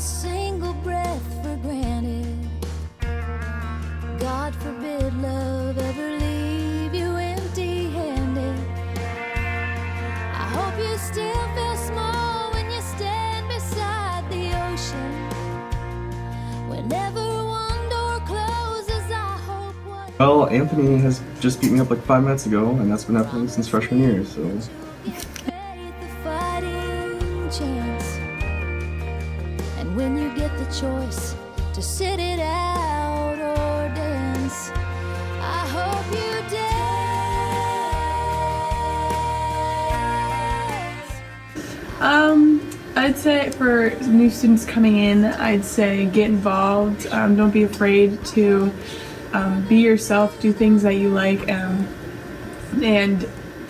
single breath for granted. God forbid love ever leave you empty-handed. I hope you still feel small when you stand beside the ocean. Whenever one door closes, I hope one... Well, Anthony has just beat me up like 5 minutes ago, and that's been happening since freshman year, so... And when you get the choice to sit it out or dance, I hope you dance. I'd say for new students coming in, I'd say get involved. Don't be afraid to be yourself, do things that you like, and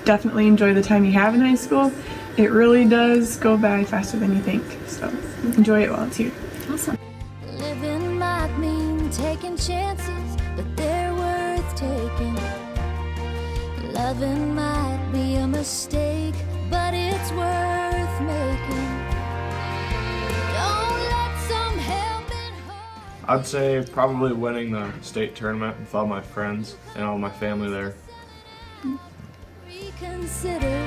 definitely enjoy the time you have in high school. It really does go by faster than you think, so enjoy it while it's here. Awesome. Living might mean taking chances, but they're worth taking. Loving might be a mistake, but it's worth making. Don't let some helping hand... I'd say probably winning the state tournament with all my friends and all my family there. Reconsider.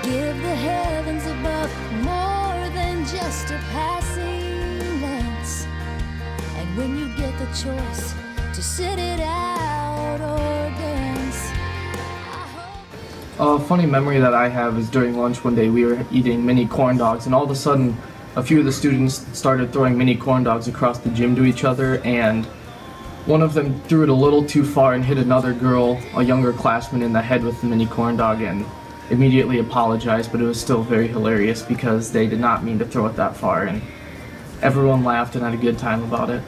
Give the heavens above more than just a passing glance. And when you get the choice to sit it out or dance, A funny memory that I have is during lunch one day we were eating mini corn dogs, and all of a sudden a few of the students started throwing mini corn dogs across the gym to each other, and one of them threw it a little too far and hit another girl, a younger classmate, in the head with the mini corn dog, and immediately apologized, but it was still very hilarious because they did not mean to throw it that far, and everyone laughed and had a good time about it.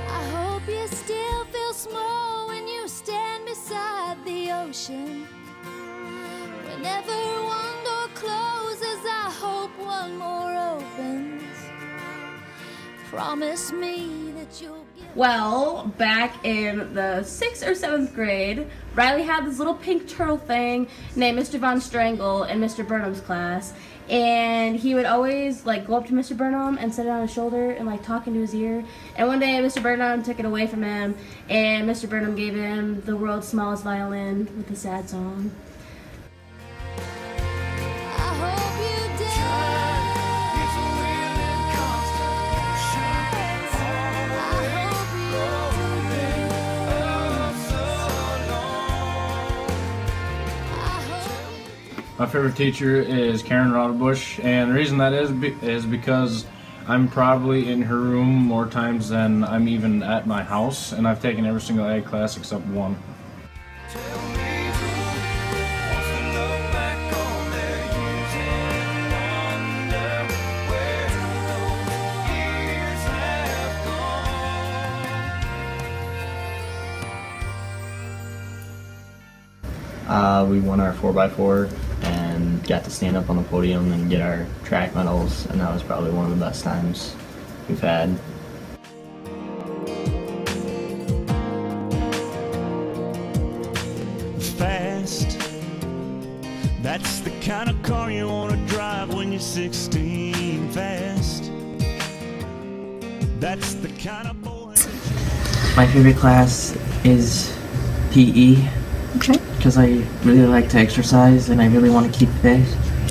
I hope you still feel small when you stand beside the ocean. Whenever one door closes, I hope one more opens. Promise me that you'll give... Well, back in the 6th or 7th grade, Riley had this little pink turtle thing named Mr. Von Strangle in Mr. Burnham's class, and he would always like go up to Mr. Burnham and sit it on his shoulder and like talk into his ear. And one day Mr. Burnham took it away from him, and Mr. Burnham gave him the world's smallest violin with a sad song. My favorite teacher is Karen Raudebush, and the reason that is because I'm probably in her room more times than I'm even at my house, and I've taken every single ag class except one. We won our 4x4 and got to stand up on the podium and get our track medals, and that was probably one of the best times we've had. Fast, that's the kind of car you want to drive when you're 16. Fast, that's the kind of boy. My favorite class is PE. Okay. Because I really like to exercise and I really want to keep fit.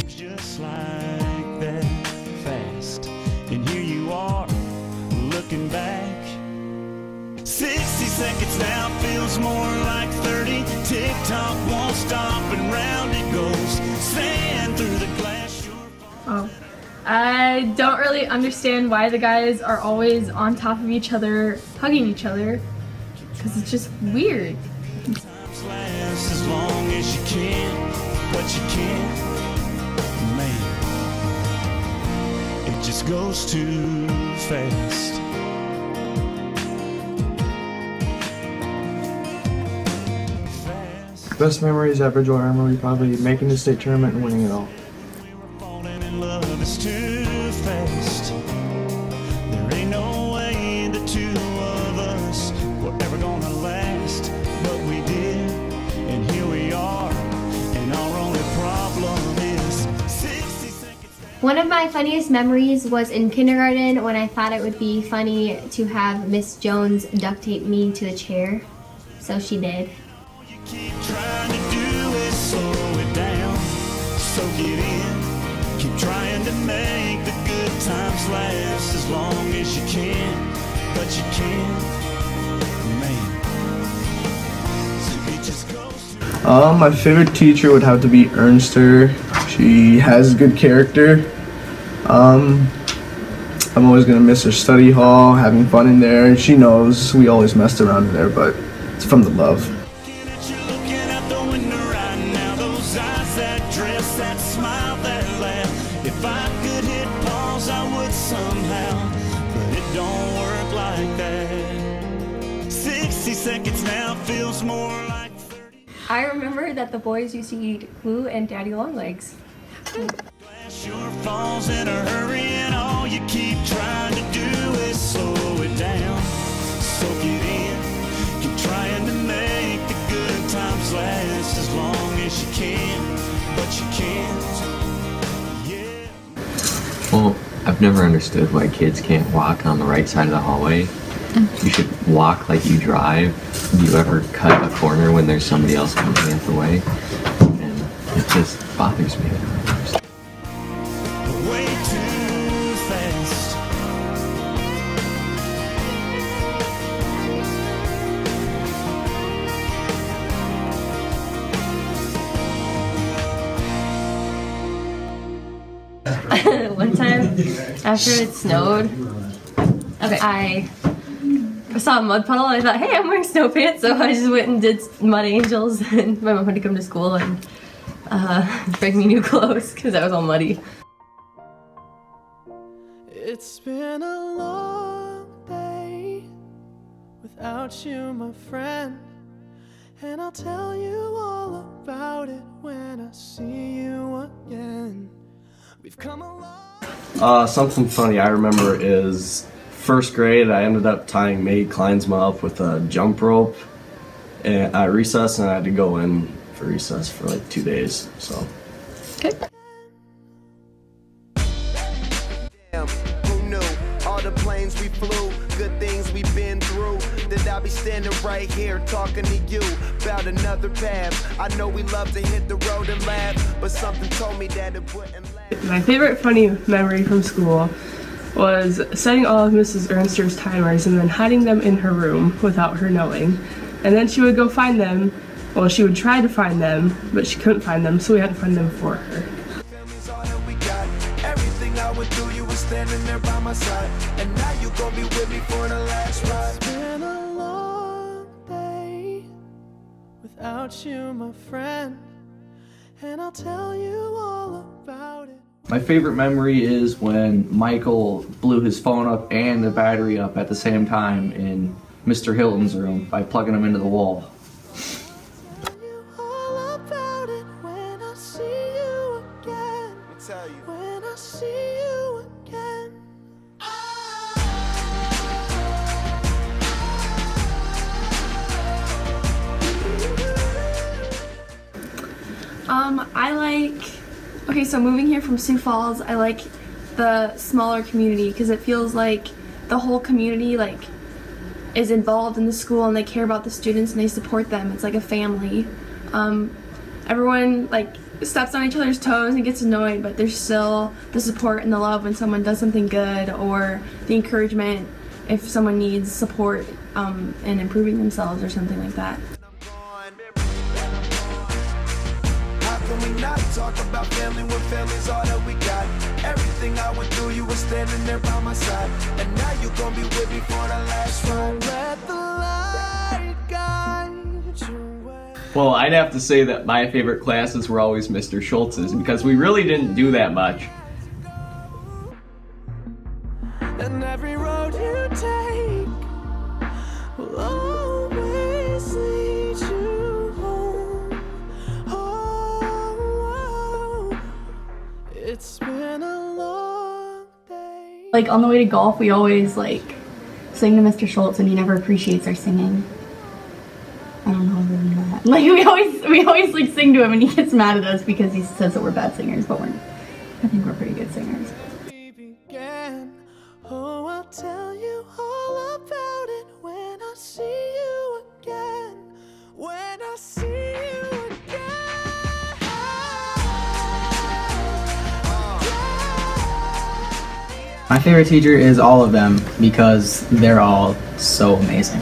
Just like that, fast, and here you are, looking back. 60 seconds now feels more like 30. Tick-tock won't stop and round it goes. Sand through the glass. Oh. I don't really understand why the guys are always on top of each other, hugging each other, because it's just weird. Last as long as you can, but you can't, man, it just goes too fast. Best memories at Bridgewater-Emery, probably making the state tournament and winning it all. We were falling in love, it's too fast. There ain't no way the two of us were ever gonna last, but we did, and here we are, and our only problem is 60 seconds. One of my my funniest memories was in kindergarten when I thought it would be funny to have Miss Jones duct tape me to a chair. So she did. You keep trying to do is slow it down, soak it in. Keep trying to make the good times last as long as you can, but you can't, man. So it just goes. My favorite teacher would have to be Ernster. She has good character. I'm always gonna miss her study hall, having fun in there. She knows we always messed around in there, but it's from the love. If I could hit pause, I would somehow, but it don't work like that. 60 seconds now feels more like 30. I remember that the boys used to eat glue and daddy long legs. Glass sure falls in a hurry, and all you keep trying to do is slow it down, soak it in. Keep trying to make the good times last as long as you can, but you can't. Well, I've never understood why kids can't walk on the right side of the hallway. You should walk like you drive. Do you ever cut a corner when there's somebody else coming half the way? And it just bothers me. Way too fast. One time, after it snowed, I saw a mud puddle and I thought, hey, I'm wearing snow pants, so I just went and did mud angels, and my mom had to come to school and bring me new clothes because I was all muddy. It's been a long day without you, my friend, and I'll tell you all about it when I see you again. We've come a long. Something funny I remember is first grade. I ended up tying May Kleinsma up with a jump rope at recess, and I had to go in for recess for like 2 days. So. Okay. Damn, who knew? All the planes we flew, good things we've been through. That I'll be standing right here talking to you about another path. I know we love to hit the road and laugh, but something told me that it wouldn't last. My favorite funny memory from school was setting all of Mrs. Ernster's timers and then hiding them in her room without her knowing. And then she would go find them. Well, she would try to find them, but she couldn't find them, so we had to find them for her. Everything I went through, you were standing there by my side, and now you gon' be with me for the last ride. It's been a long day without you, my friend, and I'll tell you all about it. My favorite memory is when Michael blew his phone up and the battery up at the same time in Mr. Hilton's room by plugging him into the wall. When I see you again. Okay, so moving here from Sioux Falls, I like the smaller community because it feels like the whole community is involved in the school and they care about the students and they support them. It's like a family. Everyone steps on each other's toes and gets annoyed, but there's still the support and the love when someone does something good, or the encouragement if someone needs support in improving themselves or something like that. How can we not talk about family when family's all that we got? Everything I went through, you were standing there by my side, and now you gon' be with me for the last ride. Let the light guide your way. Well, I'd have to say that my favorite classes were always Mr. Schultz's because we really didn't do that much. And every road you take will always lead you home. Oh, it's been a long day. On the way to golf, we always sing to Mr. Schultz, and he never appreciates our singing. I don't know other than that. We always sing to him, and he gets mad at us because he says that we're bad singers, but I think we're pretty good singers. My favorite teacher is all of them because they're all so amazing.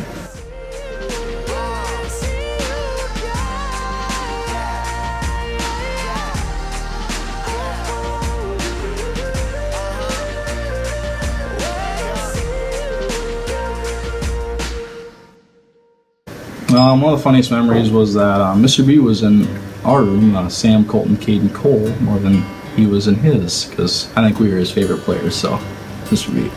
One of the funniest memories was that Mr. B was in our room, Sam, Colton, Caden, Cole, more than he was in his, because I think we were his favorite players, so Mr. B.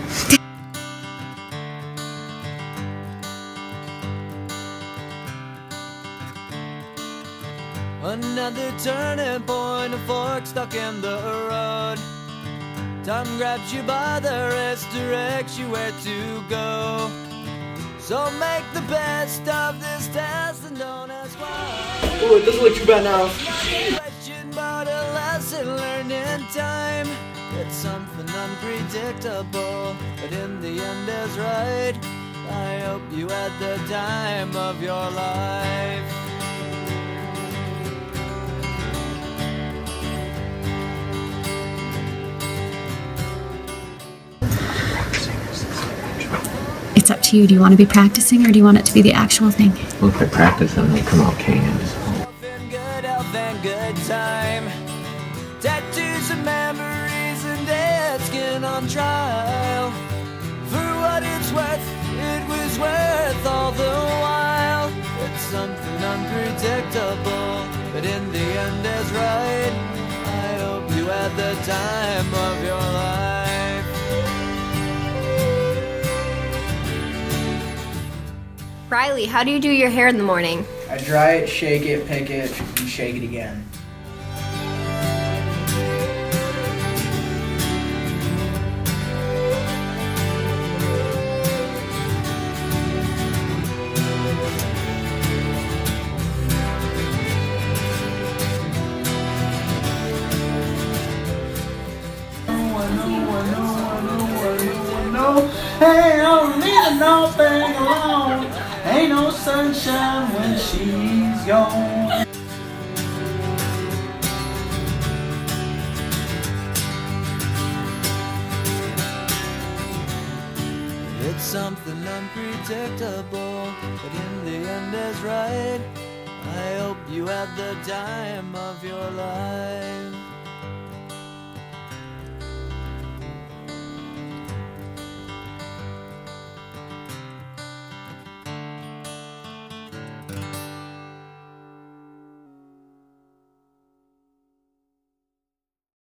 Another turning point, a fork stuck in the road. Time grabs you by the wrist, directs you where to go. So make the best of this test and don't ask why. Ooh, it doesn't look too bad now. Question about a lesson learned in time. It's something unpredictable, but in the end is right. I hope you had the time of your life. It's up to you. Do you want to be practicing or do you want it to be the actual thing? Well, if I practice, then they'll come out canned. Good health and good time. Tattoos and memories and dead skin on trial. For what it's worth, it was worth all the while. It's something unpredictable, but in the end is right. I hope you had the time of your life. Riley, how do you do your hair in the morning? I dry it, shake it, pick it, and shake it again. Hey, I don't need nothing alone. Ain't no sunshine when she's gone. It's something unpredictable, but in the end is right. I hope you had the time of your life.